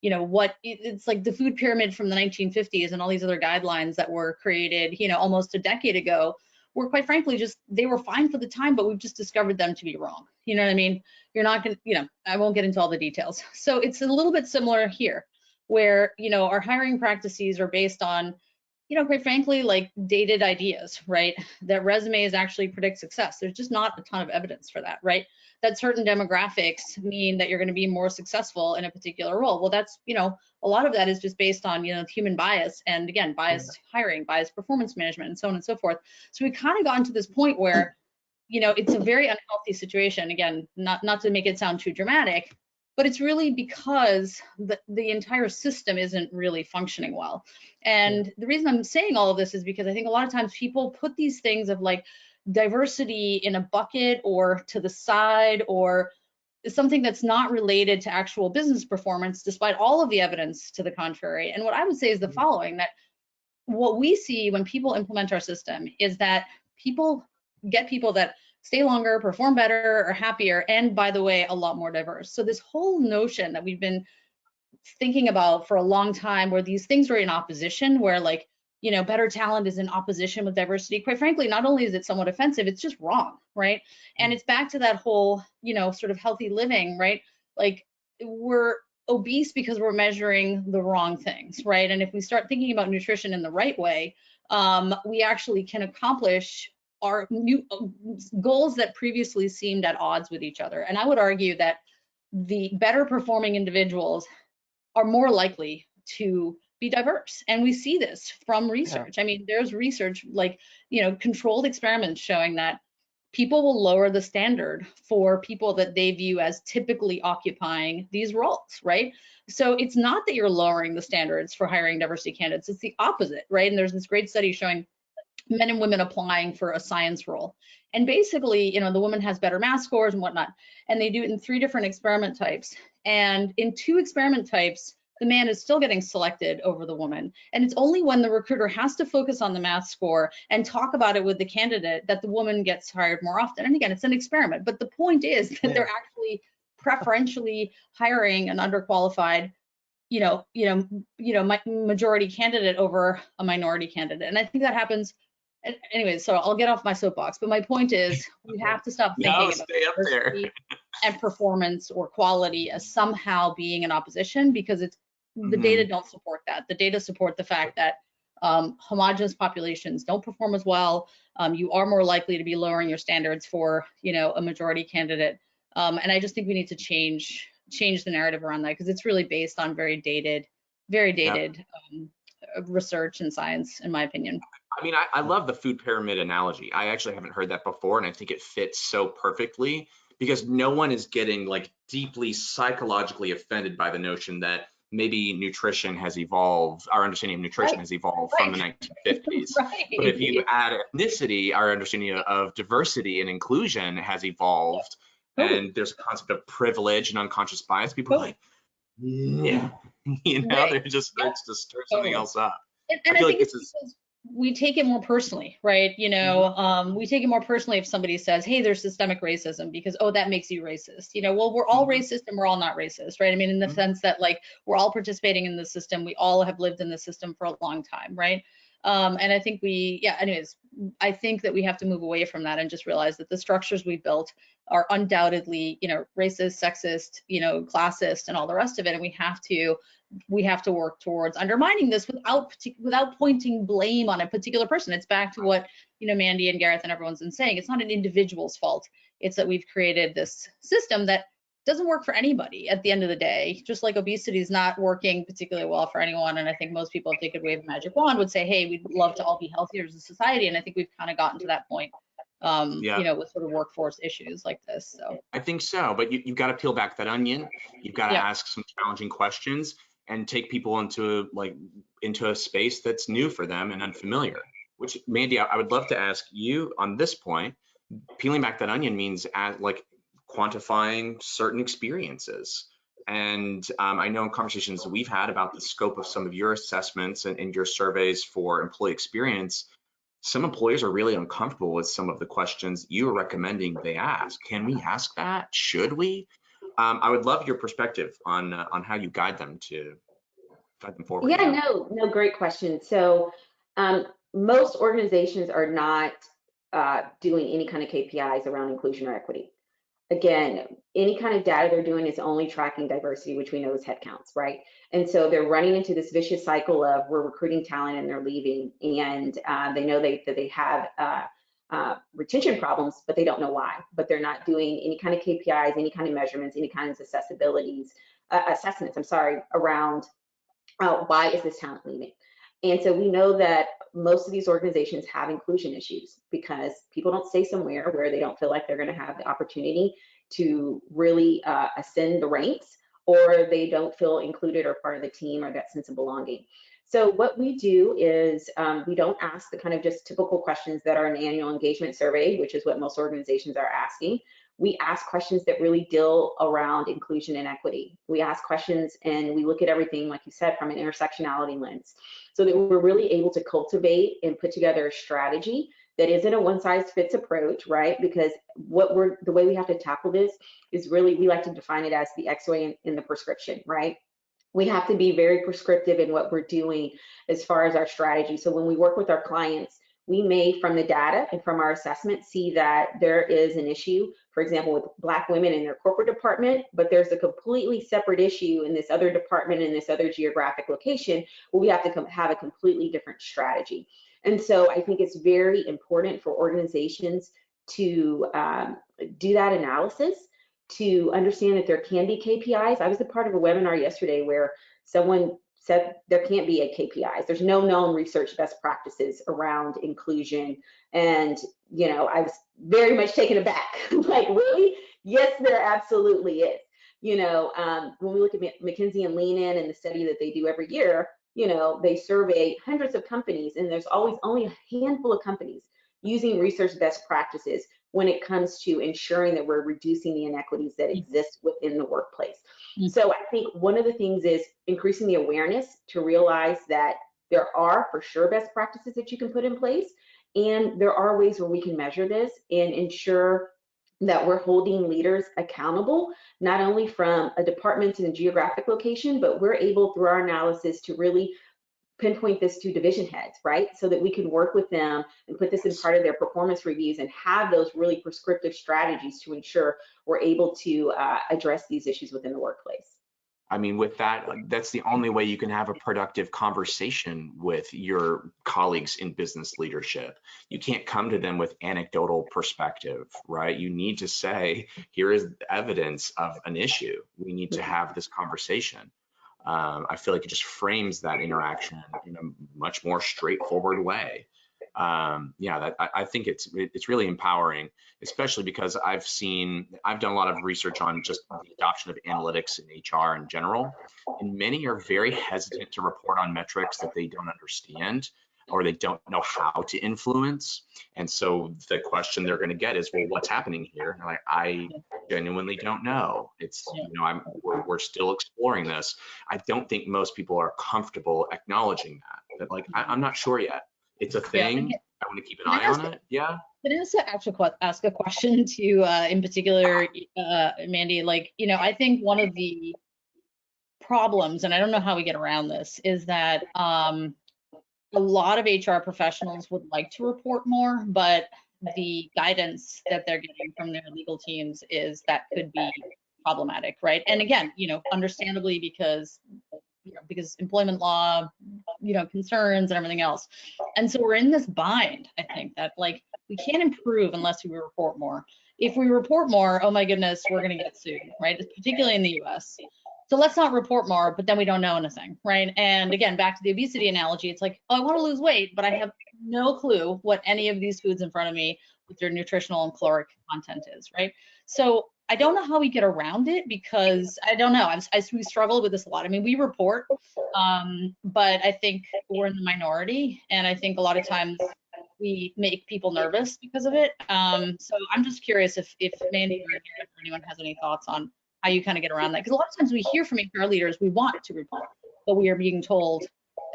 it's like the food pyramid from the 1950s and all these other guidelines that were created, almost a decade ago, were quite frankly they were fine for the time, but we've just discovered them to be wrong. You know what I mean? You're not going to, I won't get into all the details. So it's a little bit similar here, where, our hiring practices are based on, quite frankly, like dated ideas, right? That resumes actually predict success. There's just not a ton of evidence for that, right? That certain demographics mean that you're going to be more successful in a particular role. Well, that's, a lot of that is just based on, human bias, and again, biased hiring, biased performance management, and so on and so forth. So we kind of gotten to this point where, it's a very unhealthy situation. Again, not to make it sound too dramatic, but it's really because the entire system isn't really functioning well. And the reason I'm saying all of this is because I think a lot of times people put these things of like diversity in a bucket or to the side, or something that's not related to actual business performance, despite all of the evidence to the contrary. And what I would say is the following, that what we see when people implement our system is that people get people that stay longer, perform better, or happier, and by the way, a lot more diverse. So this whole notion that we've been thinking about for a long time, where these things are in opposition, where like, better talent is in opposition with diversity, quite frankly, not only is it somewhat offensive, it's just wrong, right? And it's back to that whole, sort of healthy living, right? Like, we're obese because we're measuring the wrong things, right? And if we start thinking about nutrition in the right way, we actually can accomplish our new goals that previously seemed at odds with each other. And I would argue that the better performing individuals are more likely to be diverse. And we see this from research. I mean, there's research like, controlled experiments showing that people will lower the standard for people that they view as typically occupying these roles, right? So it's not that you're lowering the standards for hiring diversity candidates, it's the opposite, right? And there's this great study showing men and women applying for a science role. And basically, the woman has better math scores and whatnot. And they do it in 3 different experiment types. And in 2 experiment types, the man is still getting selected over the woman. And it's only when the recruiter has to focus on the math score and talk about it with the candidate that the woman gets hired more often. And again, it's an experiment, but the point is that they're actually preferentially hiring an underqualified, majority candidate over a minority candidate. And I think that happens. Anyway, so I'll get off my soapbox, but my point is we have to stop thinking about diversity and performance or quality as somehow being in opposition, because it's the data don't support that. The data support the fact that homogenous populations don't perform as well. You are more likely to be lowering your standards for, a majority candidate. And I just think we need to change the narrative around that, because it's really based on very dated research and science, in my opinion. I mean, I love the food pyramid analogy. I actually haven't heard that before, and I think it fits so perfectly, because no one is getting like deeply psychologically offended by the notion that maybe nutrition has evolved, our understanding of nutrition has evolved from the 1950s. But if you add ethnicity, our understanding of diversity and inclusion has evolved, and there's a concept of privilege and unconscious bias. People are like, yeah, they're just starts to stir something else up. And I feel like this is, we take it more personally, right? We take it more personally if somebody says, hey, there's systemic racism, because, oh, that makes you racist. Well, we're all racist and we're all not racist, right? I mean, in the sense that, like, we're all participating in the system. We all have lived in the system for a long time, right? And I think I think that we have to move away from that and just realize that the structures we built are undoubtedly, racist, sexist, classist, and all the rest of it. And we have to work towards undermining this without pointing blame on a particular person. It's back to what, Mandy and Gareth and everyone's been saying. It's not an individual's fault. It's that we've created this system that doesn't work for anybody at the end of the day. Just like obesity is not working particularly well for anyone. And I think most people, if they could wave a magic wand, would say, hey, we'd love to all be healthier as a society. And I think we've kind of gotten to that point, with sort of workforce issues like this. So I think so, but you've got to peel back that onion. You've got to ask some challenging questions and take people into a space that's new for them and unfamiliar. Which, Mandy, I would love to ask you on this point. Peeling back that onion means quantifying certain experiences. And I know in conversations we've had about the scope of some of your assessments and your surveys for employee experience, some employers are really uncomfortable with some of the questions you are recommending they ask. Can we ask that? Should we? I would love your perspective on how you guide them forward. Yeah, no, great question. So most organizations are not doing any kind of KPIs around inclusion or equity. Again, any kind of data they're doing is only tracking diversity, which we know is headcounts, right? And so they're running into this vicious cycle of we're recruiting talent and they're leaving, and they know that they have retention problems, but they don't know why. But they're not doing any kind of KPIs, any kind of measurements, any kinds of assessments, around why is this talent leaving? And so we know that most of these organizations have inclusion issues because people don't stay somewhere where they don't feel like they're going to have the opportunity to really ascend the ranks, or they don't feel included or part of the team or that sense of belonging. So what we do is we don't ask the kind of just typical questions that are an annual engagement survey, which is what most organizations are asking. We ask questions that really deal around inclusion and equity. We ask questions and we look at everything, like you said, from an intersectionality lens, so that we're really able to cultivate and put together a strategy that isn't a one-size-fits approach, right? Because the way we have to tackle this is really, we like to define it as the X-ray in the prescription, right? We have to be very prescriptive in what we're doing as far as our strategy. So when we work with our clients, we may, from the data and from our assessment, see that there is an issue, for example, with Black women in their corporate department, but there's a completely separate issue in this other department in this other geographic location where we have to have a completely different strategy. And so I think it's very important for organizations to do that analysis, to understand that there can be KPIs. I was a part of a webinar yesterday where someone said there can't be a KPIs. There's no known research best practices around inclusion. And, you know, I was very much taken aback. Like, really? Yes, there absolutely is. You know, when we look at McKinsey and Lean In and the study that they do every year, you know, they survey hundreds of companies, and there's always only a handful of companies using research best practices when it comes to ensuring that we're reducing the inequities that exist within the workplace. So I think one of the things is increasing the awareness to realize that there are for sure best practices that you can put in place, and there are ways where we can measure this and ensure that we're holding leaders accountable, not only from a department and a geographic location, but we're able through our analysis to really pinpoint this to division heads, right? So that we can work with them and put this in part of their performance reviews and have those really prescriptive strategies to ensure we're able to address these issues within the workplace. I mean, with that, that's the only way you can have a productive conversation with your colleagues in business leadership. You can't come to them with anecdotal perspective, right? You need to say, here is evidence of an issue. We need to have this conversation. I feel like it just frames that interaction in a much more straightforward way. Yeah, I think it's really empowering, especially because I've done a lot of research on just the adoption of analytics in HR in general, and many are very hesitant to report on metrics that they don't understand or they don't know how to influence. And so the question they're going to get is, well, what's happening here? And I genuinely don't know. It's, you know, we're still exploring this. I don't think most people are comfortable acknowledging that like, I'm not sure yet. It's a thing. Yeah. I want to keep an eye on it. Yeah. Can I also actually ask a question to, in particular, Mandy? Like, you know, I think one of the problems, and I don't know how we get around this, is that a lot of HR professionals would like to report more, but the guidance that they're getting from their legal teams is that could be problematic, right? And again, you know, understandably, because employment law, you know, concerns and everything else. And so we're in this bind, I think, that like we can't improve unless we report more. If we report more, oh my goodness, we're going to get sued, right? Particularly in the US. So let's not report more, but then we don't know anything, right? And again, back to the obesity analogy, it's like, oh, I want to lose weight, but I have no clue what any of these foods in front of me with their nutritional and caloric content is, right? So I don't know how we get around it, because I don't know. We struggle with this a lot. I mean, we report, but I think we're in the minority, and I think a lot of times we make people nervous because of it. So I'm just curious if Mandy or anyone has any thoughts on how you kind of get around that, because a lot of times we hear from HR leaders we want to report, but we are being told,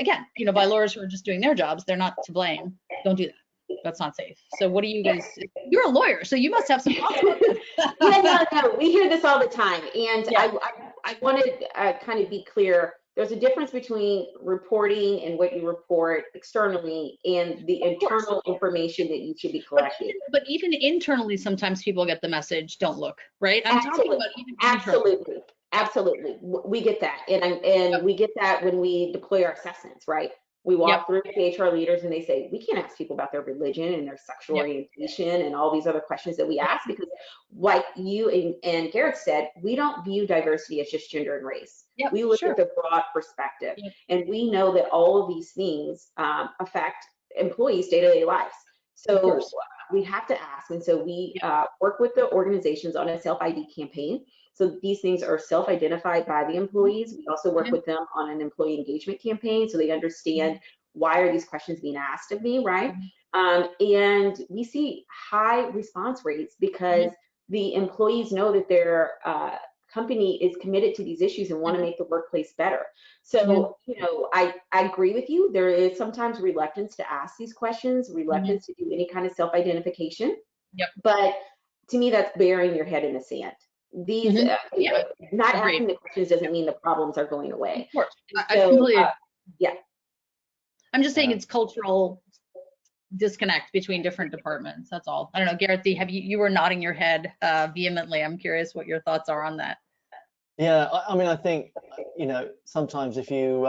again, you know, by lawyers who are just doing their jobs, they're not to blame. Don't do that. That's not safe. So what do you guys, you're a lawyer, so you must have some thoughts about this. Yeah, no, we hear this all the time. And yeah. I want to kind of be clear. There's a difference between reporting and what you report externally and the internal information that you should be collecting. But even internally, sometimes people get the message, don't look, right? I'm talking about even internally. Absolutely. We get that. And we get that when we deploy our assessments, right? We walk through the HR leaders and they say, we can't ask people about their religion and their sexual orientation and all these other questions that we ask, because like you and Gareth said, we don't view diversity as just gender and race. We look at the broad perspective, and we know that all of these things affect employees' day-to-day lives. So we have to ask. And so we work with the organizations on a self-ID campaign. So these things are self-identified by the employees. We also work with them on an employee engagement campaign, so they understand why are these questions being asked of me, right? And we see high response rates because the employees know that their company is committed to these issues and want to make the workplace better. So, you know, I agree with you. There is sometimes reluctance to ask these questions, reluctance to do any kind of self-identification. But to me, that's burying your head in the sand. These not asking the questions doesn't mean the problems are going away. Of course. So, I'm just saying it's cultural disconnect between different departments. That's all. I don't know, Gareth, you were nodding your head vehemently. I'm curious what your thoughts are on that. Yeah, I mean, I think, you know, sometimes if you,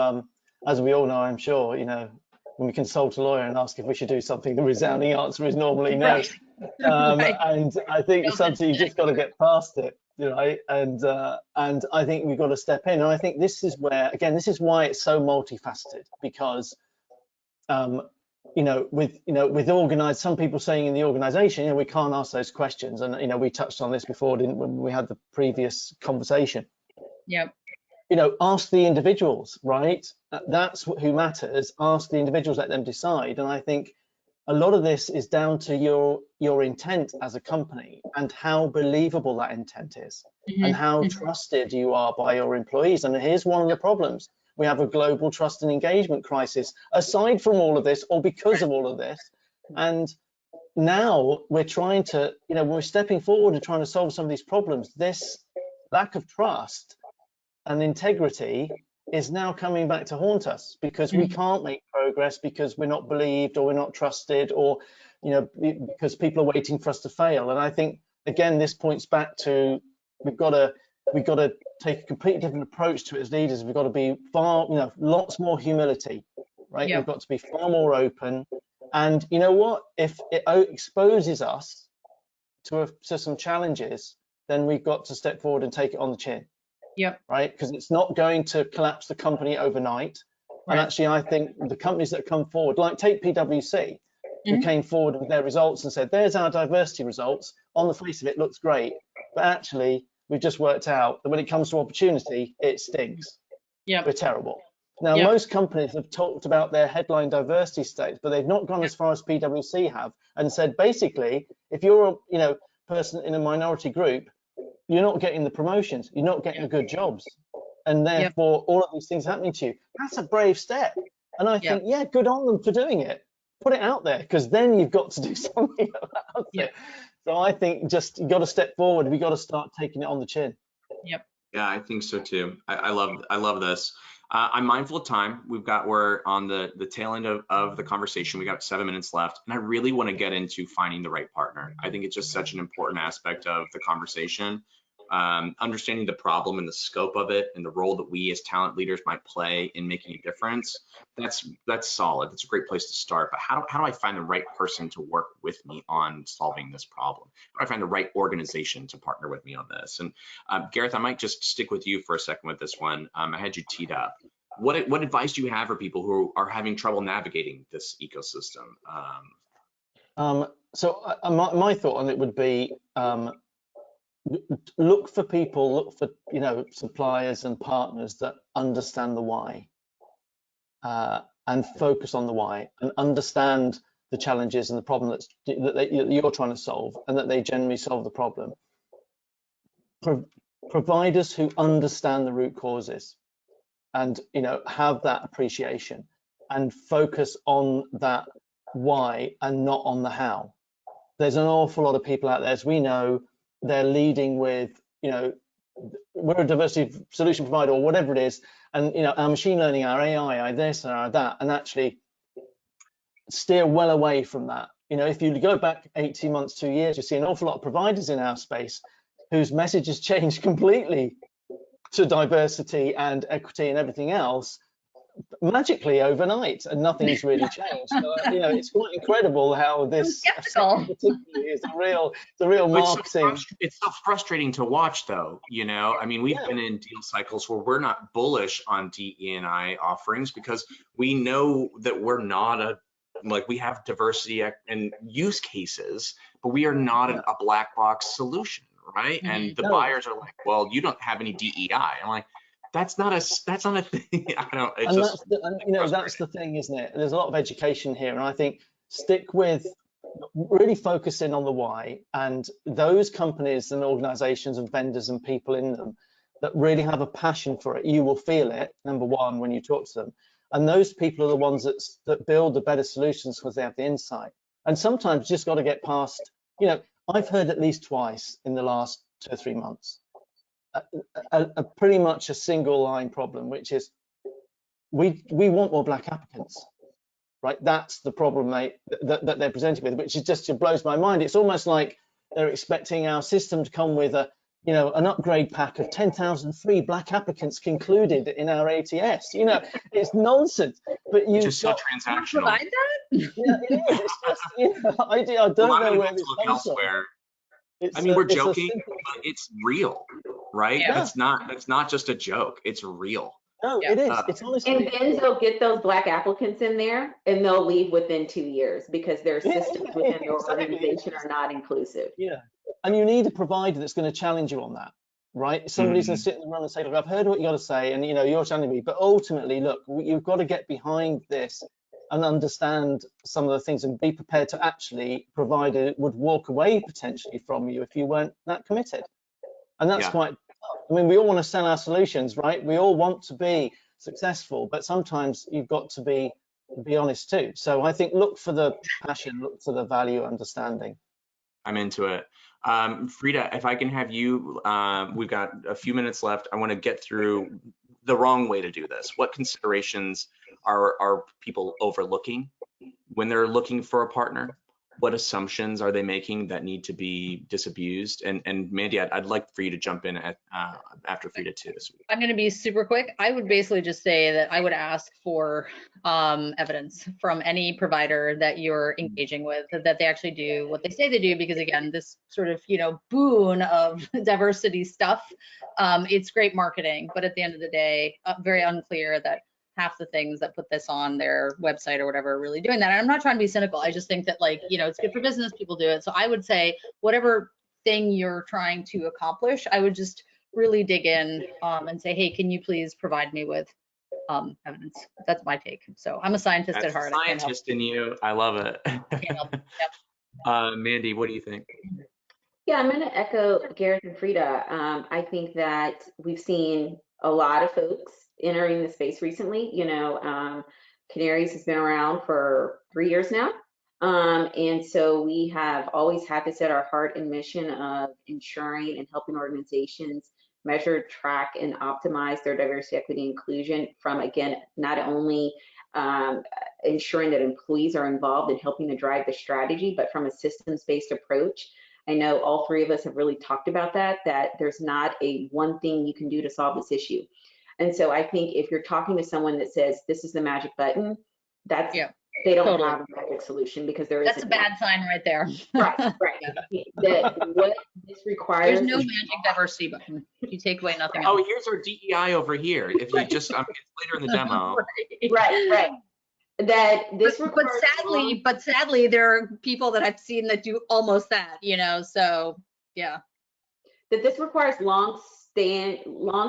as we all know, I'm sure, you know, when we consult a lawyer and ask if we should do something, the resounding answer is normally no. Right. And I think sometimes you just got to get past it, you know, and I think we've got to step in. And I think this is where, again, this is why it's so multifaceted, because you know, with organized, some people saying in the organization, you know, we can't ask those questions. And, you know, we touched on this before, didn't we, when we had the previous conversation. Yep. You know, ask the individuals, right? That's who matters. Ask the individuals, let them decide. And I think a lot of this is down to your intent as a company and how believable that intent is, and how trusted you are by your employees. And here's one of the problems. We have a global trust and engagement crisis aside from all of this, or because of all of this. And now we're trying to, you know, we're stepping forward and trying to solve some of these problems. This lack of trust and integrity is now coming back to haunt us, because we can't make progress because we're not believed, or we're not trusted, or, you know, because people are waiting for us to fail. And I think, again, this points back to we've got to take a completely different approach to it as leaders. We've got to be far, you know, lots more humility, right? Yep. We've got to be far more open. And you know what? If it exposes us to some challenges, then we've got to step forward and take it on the chin. Yep. Right, because it's not going to collapse the company overnight. Right. And actually, I think the companies that come forward, like take PwC, who came forward with their results and said, there's our diversity results. On the face of it, looks great. But actually, we've just worked out that when it comes to opportunity, it stinks. Yep. We're terrible. Now, Yep. most companies have talked about their headline diversity stats, but they've not gone as far as PwC have and said, basically, if you're a, you know, person in a minority group, you're not getting the promotions, you're not getting the good jobs, and therefore all of these things happening to you. That's a brave step. And I think, yeah, good on them for doing it. Put it out there, because then you've got to do something about it. So I think just you got to step forward. We got to start taking it on the chin. Yep. Yeah, I think so too. I love this. I'm mindful of time. We're on the tail end of the conversation. We got 7 minutes left, and I really want to get into finding the right partner. I think it's just such an important aspect of the conversation. Understanding the problem and the scope of it, and the role that we as talent leaders might play in making a difference. That's solid. That's a great place to start. But how do I find the right person to work with me on solving this problem? How do I find the right organization to partner with me on this? And Gareth, I might just stick with you for a second with this one. I had you teed up. What advice do you have for people who are having trouble navigating this ecosystem? So my thought on it would be, look for people, look for, you know, suppliers and partners that understand the why, and focus on the why, and understand the challenges and the problem that you're trying to solve, and that they generally solve the problem. Providers who understand the root causes, and, you know, have that appreciation, and focus on that why and not on the how. There's an awful lot of people out there, as we know, they're leading with, you know, we're a diversity solution provider, or whatever it is, and, you know, our machine learning, our AI, our this and our that, and actually steer well away from that. You know, if you go back 18 months, 2 years, you see an awful lot of providers in our space whose message has changed completely to diversity and equity and everything else, magically overnight, and nothing's really changed. So, you know, it's quite incredible how this particularly is a real marketing. It's so frustrating to watch, though. You know, I mean, we've been in deal cycles where we're not bullish on DE&I offerings because we know that we're not we have diversity and use cases, but we are not a black box solution, right? And the buyers are like, well, you don't have any DEI. I'm like, that's not a thing. I don't. It's and just, that's the thing, isn't it? There's a lot of education here, and I think stick with really focusing on the why, and those companies and organizations and vendors and people in them that really have a passion for it. You will feel it, number one, when you talk to them, and those people are the ones that build the better solutions because they have the insight. And sometimes you just got to get past. You know, I've heard at least twice in the last 2 or 3 months. A pretty much a single line problem, which is we want more black applicants, right? That's the problem that they're presented with, which is just, it blows my mind. It's almost like they're expecting our system to come with a you know, an upgrade pack of 10,000 free black applicants concluded in our ATS. You know, it's nonsense. But Which is so transactional. Provide that? Yeah, it is. It's just, you know, I don't know where this comes from. I mean, we're joking, but it's real, right? Yeah. That's not just a joke. It's real. No, Yeah. it is. It's honestly. And then they'll get those black applicants in there and they'll leave within 2 years because their systems within their organization are not inclusive. Yeah. And you need a provider that's going to challenge you on that, right? Somebody's going to sit in the room and say, look, I've heard what you got to say, and you know, you're challenging me, but ultimately, look, you've got to get behind this and understand some of the things and be prepared to actually provide it would walk away potentially from you if you weren't that committed. And that's quite tough. I mean, we all want to sell our solutions, right? We all want to be successful, but sometimes you've got to be honest too. So I think look for the passion, look for the value, understanding. I'm into it. Frida, if I can have you, we've got a few minutes left. I want to get through the wrong way to do this. What considerations are people overlooking when they're looking for a partner? What assumptions are they making that need to be disabused? And Mandy, I'd like for you to jump in after Frida too this week. I'm going to be super quick. I would basically just say that I would ask for evidence from any provider that you're engaging with that they actually do what they say they do, because again, this sort of, you know, boon of diversity stuff, it's great marketing, but at the end of the day, very unclear that half the things that put this on their website or whatever are really doing that. And I'm not trying to be cynical. I just think that, like, you know, it's good for business, people do it. So I would say whatever thing you're trying to accomplish, I would just really dig in and say, hey, can you please provide me with evidence? That's my take. So I'm a scientist at heart. Scientist in you. I love it. Yep. Mandy, what do you think? Yeah, I'm going to echo Gareth and Frida. I think that we've seen a lot of folks entering the space recently. You know, Kanarys has been around for 3 years now. And so we have always had this at our heart and mission of ensuring and helping organizations measure, track, and optimize their diversity, equity, inclusion from, again, not only ensuring that employees are involved in helping to drive the strategy, but from a systems-based approach. I know all three of us have really talked about that there's not a one thing you can do to solve this issue. And so I think if you're talking to someone that says, this is the magic button, that's, they don't have a magic solution because there isn't. That's a bad sign right there. Right. What this requires. There's no magic diversity button. You take away nothing else. Oh, here's our DEI over here. If you just, it's later in the demo. Right. That this requires. But sadly, there are people that I've seen that do almost that, you know, so yeah. That this requires long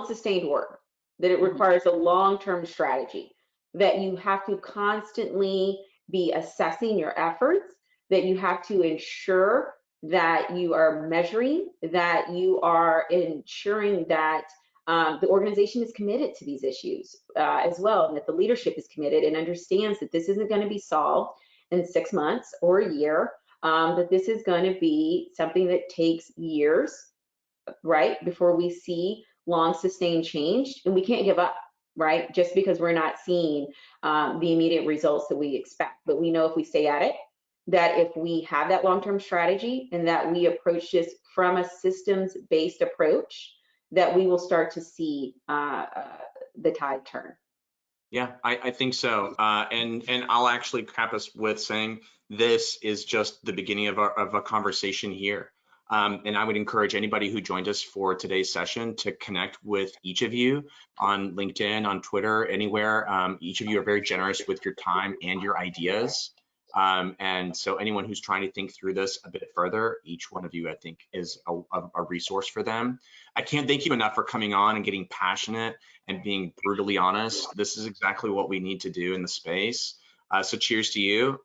sustained work, that it requires a long-term strategy, that you have to constantly be assessing your efforts, that you have to ensure that you are measuring, that you are ensuring that the organization is committed to these issues as well, and that the leadership is committed and understands that this isn't going to be solved in 6 months or a year, that this is going to be something that takes years, right, before we see long sustained change, and we can't give up, right, just because we're not seeing the immediate results that we expect. But we know if we stay at it, that if we have that long-term strategy and that we approach this from a systems-based approach, that we will start to see the tide turn. Yeah, I think so. And I'll actually cap us with saying this is just the beginning of a conversation here. And I would encourage anybody who joined us for today's session to connect with each of you on LinkedIn, on Twitter, anywhere. Each of you are very generous with your time and your ideas. And so anyone who's trying to think through this a bit further, each one of you, I think, is a resource for them. I can't thank you enough for coming on and getting passionate and being brutally honest. This is exactly what we need to do in the space. So cheers to you.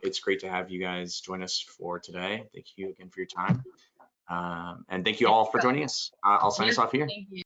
It's great to have you guys join us for today. Thank you again for your time. And thank you all for joining us. I'll sign us off here. Thank you.